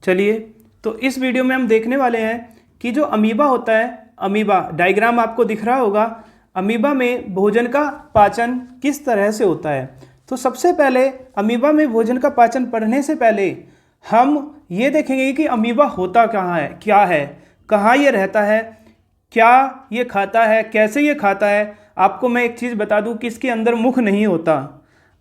चलिए, तो इस वीडियो में हम देखने वाले हैं कि जो अमीबा होता है, अमीबा डायग्राम आपको दिख रहा होगा। अमीबा में भोजन का पाचन किस तरह से होता है। तो सबसे पहले अमीबा में भोजन का पाचन पढ़ने से पहले हम ये देखेंगे कि अमीबा होता कहाँ है, क्या है, कहाँ ये रहता है, क्या ये खाता है, कैसे ये खाता है। आपको मैं एक चीज़ बता दूं कि इसके अंदर मुख नहीं होता।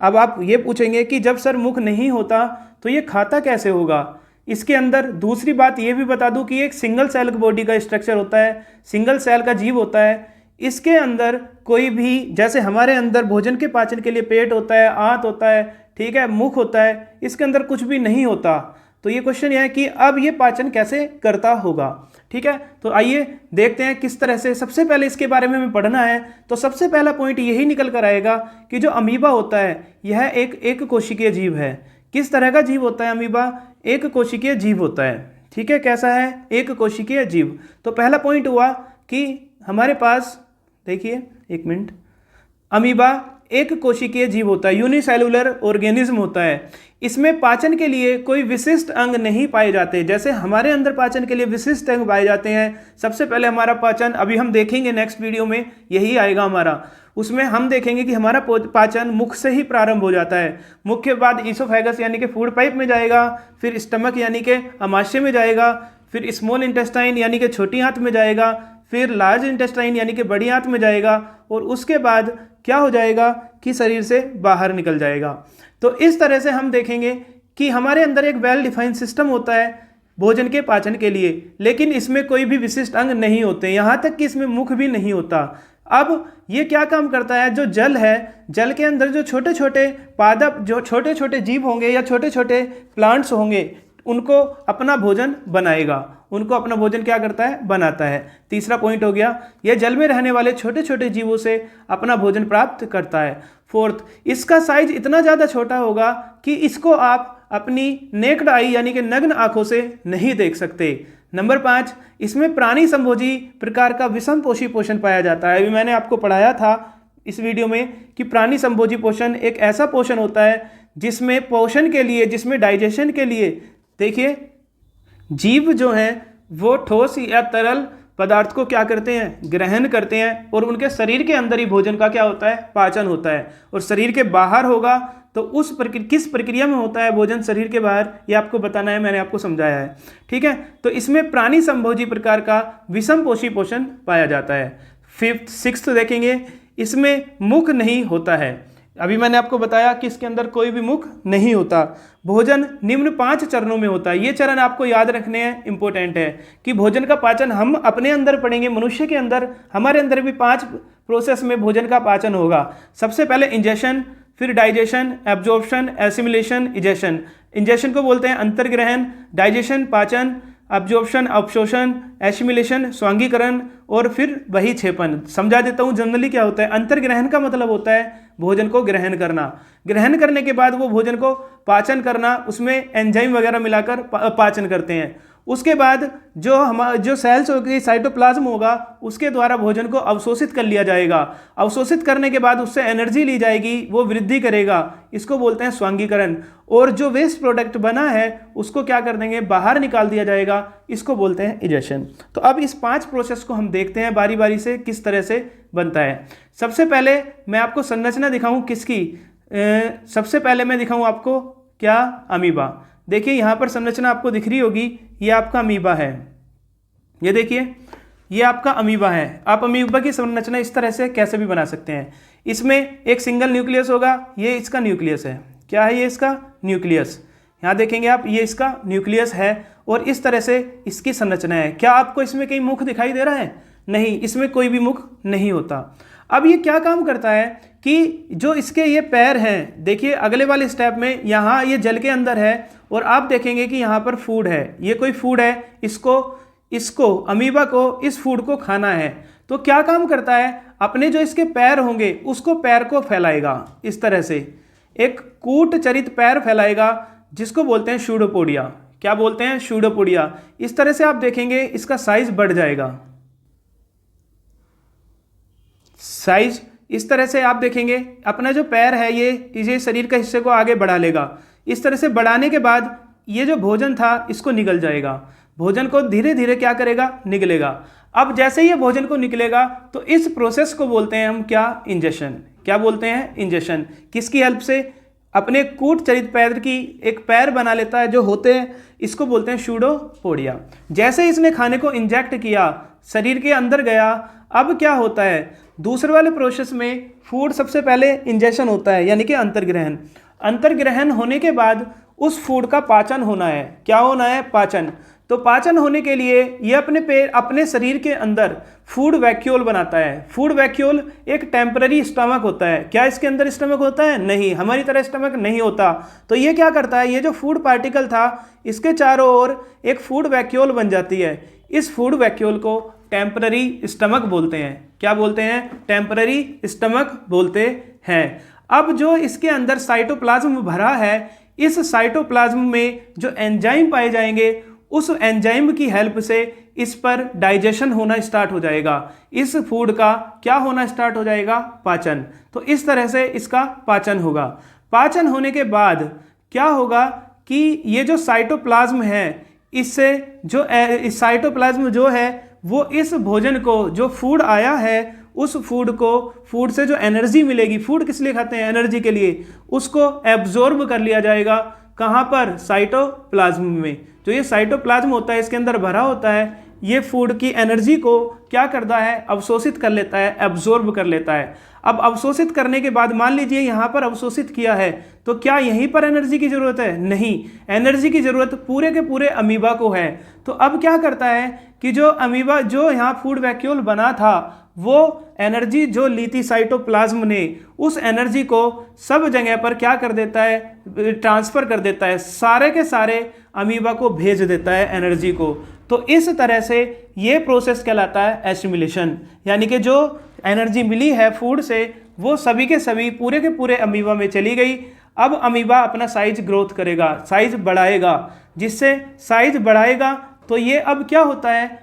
अब आप ये पूछेंगे कि जब सर मुख नहीं होता तो ये खाता कैसे होगा। इसके अंदर दूसरी बात ये भी बता दूं कि एक सिंगल सेल बॉडी का स्ट्रक्चर होता है, सिंगल सेल का जीव होता है। इसके अंदर कोई भी, जैसे हमारे अंदर भोजन के पाचन के लिए पेट होता है, आंत होता है, ठीक है, मुख होता है, इसके अंदर कुछ भी नहीं होता। तो ये क्वेश्चन यह है कि अब ये पाचन कैसे करता होगा। ठीक है, तो आइए देखते हैं किस तरह से। सबसे पहले इसके बारे में हमें पढ़ना है, तो सबसे पहला पॉइंट यही निकल कर आएगा कि जो अमीबा होता है यह एक कोशिकीय जीव है। किस तरह का जीव होता है अमीबा? एक कोशिकीय जीव होता है। ठीक है, कैसा है? एक कोशिकीय जीव। तो पहला पॉइंट हुआ कि हमारे पास, देखिए एक मिनट, अमीबा एक कोशिकीय जीव होता है, यूनिसेलुलर ऑर्गेनिज्म होता है। इसमें पाचन के लिए कोई विशिष्ट अंग नहीं पाए जाते। जैसे हमारे अंदर पाचन के लिए विशिष्ट अंग पाए जाते हैं। सबसे पहले हमारा पाचन, अभी हम देखेंगे नेक्स्ट वीडियो में यही आएगा हमारा, उसमें हम देखेंगे कि हमारा पाचन मुख से ही प्रारंभ हो जाता है। मुख के बाद ईसोफेगस यानी कि फूड पाइप में जाएगा, फिर स्टमक यानी कि आमाशय में जाएगा, फिर स्मॉल इंटेस्टाइन यानी कि छोटी आंत में जाएगा, फिर लार्ज इंटेस्टाइन यानी कि बड़ी आंत में जाएगा, और उसके बाद क्या हो जाएगा कि शरीर से बाहर निकल जाएगा। तो इस तरह से हम देखेंगे कि हमारे अंदर एक वेल डिफाइंड सिस्टम होता है भोजन के पाचन के लिए, लेकिन इसमें कोई भी विशिष्ट अंग नहीं होते, यहाँ तक कि इसमें मुख भी नहीं होता। अब ये क्या काम करता है? जो जल है, जल के अंदर जो छोटे छोटे पादप, जो छोटे छोटे जीव होंगे या छोटे छोटे प्लांट्स होंगे, उनको अपना भोजन बनाएगा, उनको अपना भोजन क्या करता है? बनाता है। तीसरा पॉइंट हो गया, यह जल में रहने वाले छोटे छोटे जीवों से अपना भोजन प्राप्त करता है। फोर्थ, इसका साइज इतना ज़्यादा छोटा होगा कि इसको आप अपनी नेक्ड आई यानी कि नग्न आंखों से नहीं देख सकते। नंबर 5, इसमें प्राणी संभोजी प्रकार का विषम पोषी पोषण पाया जाता है। अभी मैंने आपको पढ़ाया था इस वीडियो में कि प्राणी संभोजी पोषण एक ऐसा पोषण होता है जिसमें पोषण के लिए, जिसमें डाइजेशन के लिए, देखिए जीव जो हैं वो ठोस या तरल पदार्थ को क्या करते हैं? ग्रहण करते हैं, और उनके शरीर के अंदर ही भोजन का क्या होता है? पाचन होता है। और शरीर के बाहर होगा तो उस किस प्रक्रिया में होता है भोजन शरीर के बाहर, ये आपको बताना है, मैंने आपको समझाया है। ठीक है, तो इसमें प्राणी संभोजी प्रकार का विषम पोषी पोषण पाया जाता है। फिफ्थ, सिक्स्थ देखेंगे, इसमें मुख नहीं होता है। अभी मैंने आपको बताया कि इसके अंदर कोई भी मुख नहीं होता। भोजन निम्न 5 चरणों में होता है। ये चरण आपको याद रखने हैं, इंपॉर्टेंट है कि भोजन का पाचन हम अपने अंदर पढ़ेंगे, मनुष्य के अंदर, हमारे अंदर भी 5 प्रोसेस में भोजन का पाचन होगा। सबसे पहले इंजेशन, फिर digestion, absorption, assimilation, egestion. Ingestion को बोलते हैं अंतर्ग्रहण, डाइजेशन पाचन, अब्जॉर्प्शन अवशोषण, एसिमिलेशन स्वांगीकरण, और फिर वही क्षेपण। समझा देता हूँ जनरली क्या होता है। अंतर्ग्रहण का मतलब होता है भोजन को ग्रहण करना, ग्रहण करने के बाद वो भोजन को पाचन करना, उसमें एंजाइम वगैरह मिलाकर पाचन करते हैं। उसके बाद जो सेल्स होगी, साइटोप्लाज्म होगा, उसके द्वारा भोजन को अवशोषित कर लिया जाएगा। अवशोषित करने के बाद उससे एनर्जी ली जाएगी, वो वृद्धि करेगा, इसको बोलते हैं स्वांगीकरण। और जो वेस्ट प्रोडक्ट बना है उसको क्या कर देंगे? बाहर निकाल दिया जाएगा, इसको बोलते हैं इजेशन। तो अब इस 5 प्रोसेस को हम देखते हैं बारी बारी से किस तरह से बनता है। सबसे पहले मैं आपको संरचना दिखाऊं किसकी? सबसे पहले मैं दिखाऊं आपको क्या? अमीबा। देखिए यहाँ पर संरचना आपको दिख रही होगी, ये आपका अमीबा है। ये देखिए, ये आपका अमीबा है। आप अमीबा की संरचना इस तरह से कैसे भी बना सकते हैं। इसमें एक सिंगल न्यूक्लियस होगा, ये इसका न्यूक्लियस है। क्या है ये? इसका न्यूक्लियस। यहाँ देखेंगे आप, ये इसका न्यूक्लियस है, और इस तरह से इसकी संरचना है। क्या आपको इसमें कहीं मुख दिखाई दे रहा है? नहीं, इसमें कोई भी मुख नहीं होता। अब ये क्या काम करता है कि जो इसके ये पैर हैं, देखिए अगले वाले स्टेप में यहाँ ये जल के अंदर है, और आप देखेंगे कि यहाँ पर फूड है, ये कोई फूड है, इसको अमीबा को इस फूड को खाना है। तो क्या काम करता है? अपने जो इसके पैर होंगे उसको, पैर को फैलाएगा इस तरह से, एक कूट चरित पैर फैलाएगा, जिसको बोलते हैं शूडोपोडिया। क्या बोलते हैं? शूडोपोडिया। इस तरह से आप देखेंगे इसका साइज बढ़ जाएगा। साइज इस तरह से आप देखेंगे, अपना जो पैर है ये शरीर के हिस्से को आगे बढ़ा लेगा। इस तरह से बढ़ाने के बाद ये जो भोजन था इसको निगल जाएगा, भोजन को धीरे धीरे क्या करेगा, निगलेगा। अब जैसे ही ये भोजन को निकलेगा तो इस प्रोसेस को बोलते हैं हम क्या, इंजेशन। क्या बोलते हैं, इंजेशन। किसकी हेल्प से, अपने कूट चरित पैर की एक पैर बना लेता है जो होते हैं, इसको बोलते हैं सूडोपोडिया। जैसे इसने खाने को इंजेक्ट किया, शरीर के अंदर गया, अब क्या होता है, दूसरे वाले प्रोसेस में फूड सबसे पहले इंजेशन होता है यानी कि अंतर्ग्रहण। अंतर्ग्रहण होने के बाद उस फूड का पाचन होना है। क्या होना है, पाचन। तो पाचन होने के लिए ये अपने शरीर के अंदर फूड वैक्यूल बनाता है। फूड वैक्यूल एक टेम्पररी स्टमक होता है। क्या इसके अंदर स्टमक होता है, नहीं, हमारी तरह स्टमक नहीं होता। तो ये क्या करता है, ये जो फूड पार्टिकल था इसके चारों ओर एक फूड वैक्यूल बन जाती है। इस फूड वैक्यूल को टेम्पररी स्टमक बोलते हैं। क्या बोलते हैं, टेम्पररी स्टमक बोलते हैं। अब जो इसके अंदर साइटोप्लाज्म भरा है, इस साइटोप्लाज्म में जो एंजाइम पाए जाएंगे, उस एंजाइम की हेल्प से इस पर डाइजेशन होना स्टार्ट हो जाएगा। इस फूड का क्या होना स्टार्ट हो जाएगा, पाचन। तो इस तरह से इसका पाचन होगा। पाचन होने के बाद क्या होगा कि ये जो साइटोप्लाज्म है, इससे जो साइटोप्लाज्म जो है वो इस भोजन को, जो फूड आया है उस फूड को, फूड से जो एनर्जी मिलेगी, फूड किस लिए खाते हैं, एनर्जी के लिए, उसको एब्जॉर्ब कर लिया जाएगा। कहाँ पर, साइटोप्लाज्म में। जो ये साइटोप्लाज्म होता है इसके अंदर भरा होता है, ये फूड की एनर्जी को क्या करता है, अवशोषित कर लेता है, एब्जॉर्ब कर लेता है। अब अवशोषित करने के बाद मान लीजिए यहाँ पर अवशोषित किया है, तो क्या यहीं पर एनर्जी की जरूरत है, नहीं, एनर्जी की जरूरत पूरे के पूरे अमीबा को है। तो अब क्या करता है कि जो अमीबा, जो यहाँ फूड वैक्यूल बना था, वो एनर्जी जो ली थी साइटोप्लाज्म ने, उस एनर्जी को सब जगह पर क्या कर देता है, ट्रांसफर कर देता है, सारे के सारे अमीबा को भेज देता है एनर्जी को। तो इस तरह से ये प्रोसेस कहलाता है एसिमिलेशन, यानी कि जो एनर्जी मिली है फूड से वो सभी के सभी पूरे के पूरे अमीबा में चली गई। अब अमीबा अपना साइज ग्रोथ करेगा, साइज बढ़ाएगा, जिससे साइज बढ़ाएगा तो ये अब क्या होता है,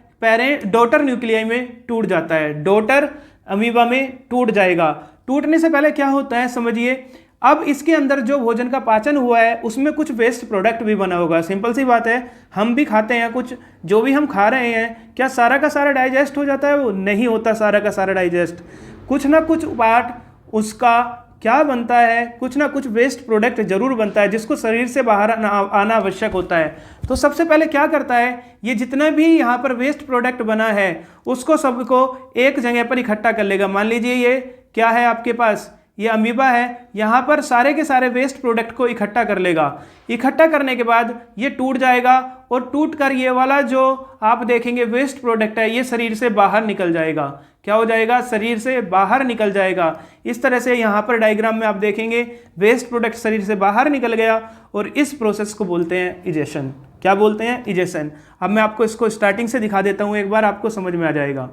डॉटर न्यूक्लियाई में टूट जाता है, डॉटर अमीबा में टूट जाएगा। टूटने से पहले क्या होता है समझिए, अब इसके अंदर जो भोजन का पाचन हुआ है उसमें कुछ वेस्ट प्रोडक्ट भी बना होगा। सिंपल सी बात है, हम भी खाते हैं, कुछ जो भी हम खा रहे हैं क्या सारा का सारा डाइजेस्ट हो जाता है, वो नहीं होता सारा का सारा डाइजेस्ट। कुछ ना कुछ पार्ट उसका क्या बनता है, कुछ ना कुछ वेस्ट प्रोडक्ट जरूर बनता है जिसको शरीर से बाहर आना आवश्यक होता है। तो सबसे पहले क्या करता है, ये जितना भी यहाँ पर वेस्ट प्रोडक्ट बना है उसको सबको एक जगह पर इकट्ठा कर लेगा। मान लीजिए ये क्या है आपके पास, ये अमीबा है, यहाँ पर सारे के सारे वेस्ट प्रोडक्ट को इकट्ठा कर लेगा। इकट्ठा करने के बाद ये टूट जाएगा और टूट कर ये वाला जो आप देखेंगे वेस्ट प्रोडक्ट है ये शरीर से बाहर निकल जाएगा। क्या हो जाएगा, शरीर से बाहर निकल जाएगा। इस तरह से यहाँ पर डायग्राम में आप देखेंगे वेस्ट प्रोडक्ट शरीर से बाहर निकल गया और इस प्रोसेस को बोलते हैं इजेशन। क्या बोलते हैं, इजेशन। अब मैं आपको इसको स्टार्टिंग से दिखा देता हूँ, एक बार आपको समझ में आ जाएगा।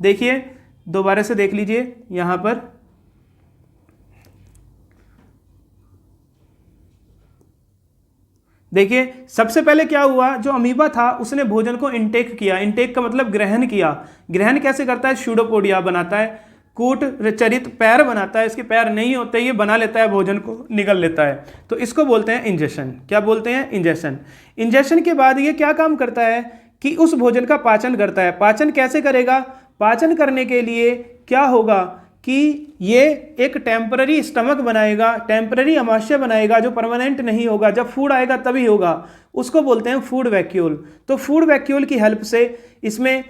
देखिए दोबारा से देख लीजिए, यहाँ पर देखिए सबसे पहले क्या हुआ, जो अमीबा था उसने भोजन को इनटेक किया। इनटेक का मतलब ग्रहण किया। ग्रहण कैसे करता है, सूडोपोडिया बनाता है, कूट चरित पैर बनाता है, इसके पैर नहीं होते, ये बना लेता है, भोजन को निगल लेता है। तो इसको बोलते हैं इंजेशन। क्या बोलते हैं, इंजेशन। इंजेशन के बाद ये क्या काम करता है कि उस भोजन का पाचन करता है। पाचन कैसे करेगा, पाचन करने के लिए क्या होगा कि ये एक टेम्पररी स्टमक बनाएगा, टेम्पररी अमाशय बनाएगा जो परमानेंट नहीं होगा, जब फूड आएगा तभी होगा। उसको बोलते हैं फूड वैक्यूल। तो फूड वैक्यूल की हेल्प से इसमें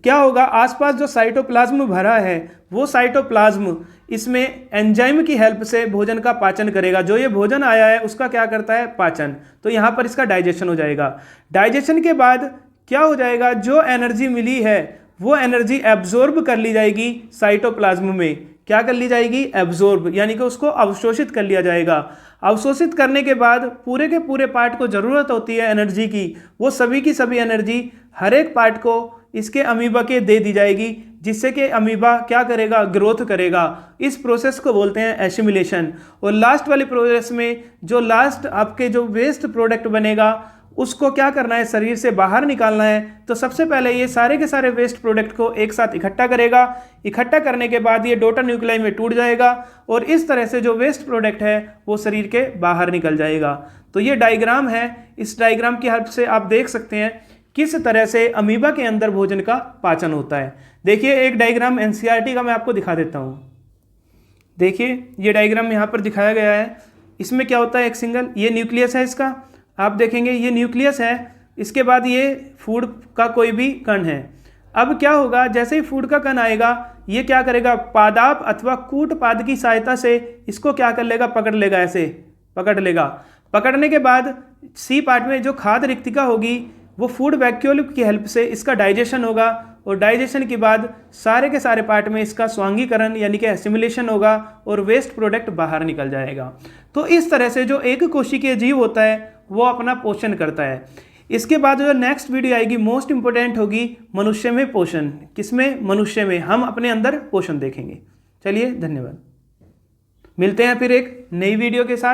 क्या होगा, आसपास जो साइटोप्लाज्म भरा है वो साइटोप्लाज्म इसमें एंजाइम की हेल्प से भोजन का पाचन करेगा। जो ये भोजन आया है उसका क्या करता है, पाचन। तो यहाँ पर इसका डाइजेशन हो जाएगा। डाइजेशन के बाद क्या हो जाएगा, जो एनर्जी मिली है वो एनर्जी एब्जॉर्ब कर ली जाएगी साइटोप्लाज्म में। क्या कर ली जाएगी, एब्जॉर्ब, यानी कि उसको अवशोषित कर लिया जाएगा। अवशोषित करने के बाद पूरे के पूरे पार्ट को ज़रूरत होती है एनर्जी की, वो सभी की सभी एनर्जी हर एक पार्ट को इसके अमीबा के दे दी जाएगी, जिससे कि अमीबा क्या करेगा, ग्रोथ करेगा। इस प्रोसेस को बोलते हैं एसिमिलेशन। और लास्ट वाले प्रोसेस में जो लास्ट आपके जो वेस्ट प्रोडक्ट बनेगा उसको क्या करना है, शरीर से बाहर निकालना है। तो सबसे पहले ये सारे के सारे वेस्ट प्रोडक्ट को एक साथ इकट्ठा करेगा। इकट्ठा करने के बाद ये डॉटर न्यूक्लियाई में टूट जाएगा और इस तरह से जो वेस्ट प्रोडक्ट है वो शरीर के बाहर निकल जाएगा। तो ये डायग्राम है, इस डायग्राम की हेल्प से आप देख सकते हैं किस तरह से अमीबा के अंदर भोजन का पाचन होता है। देखिए एक डायग्राम एनसीईआरटी का मैं आपको दिखा देता हूँ। देखिए ये डायग्राम यहाँ पर दिखाया गया है। इसमें क्या होता है, एक सिंगल ये न्यूक्लियस है इसका, आप देखेंगे ये न्यूक्लियस है। इसके बाद ये फूड का कोई भी कण है। अब क्या होगा, जैसे ही फूड का कण आएगा ये क्या करेगा, पादाप अथवा कूटपाद की सहायता से इसको क्या कर लेगा, पकड़ लेगा, ऐसे पकड़ लेगा। पकड़ने के बाद सी पार्ट में जो खाद्य रिक्तिका होगी वो फूड वैक्यूल की हेल्प से इसका डाइजेशन होगा और डाइजेशन के बाद सारे के सारे पार्ट में इसका स्वांगीकरण यानी कि एसिमिलेशन होगा और वेस्ट प्रोडक्ट बाहर निकल जाएगा। तो इस तरह से जो एक कोशिकीय जीव होता है वो अपना पोषण करता है। इसके बाद जो नेक्स्ट वीडियो आएगी मोस्ट इंपोर्टेंट होगी मनुष्य में पोषण। किसमें, मनुष्य में हम अपने अंदर पोषण देखेंगे। चलिए धन्यवाद, मिलते हैं फिर एक नई वीडियो के साथ।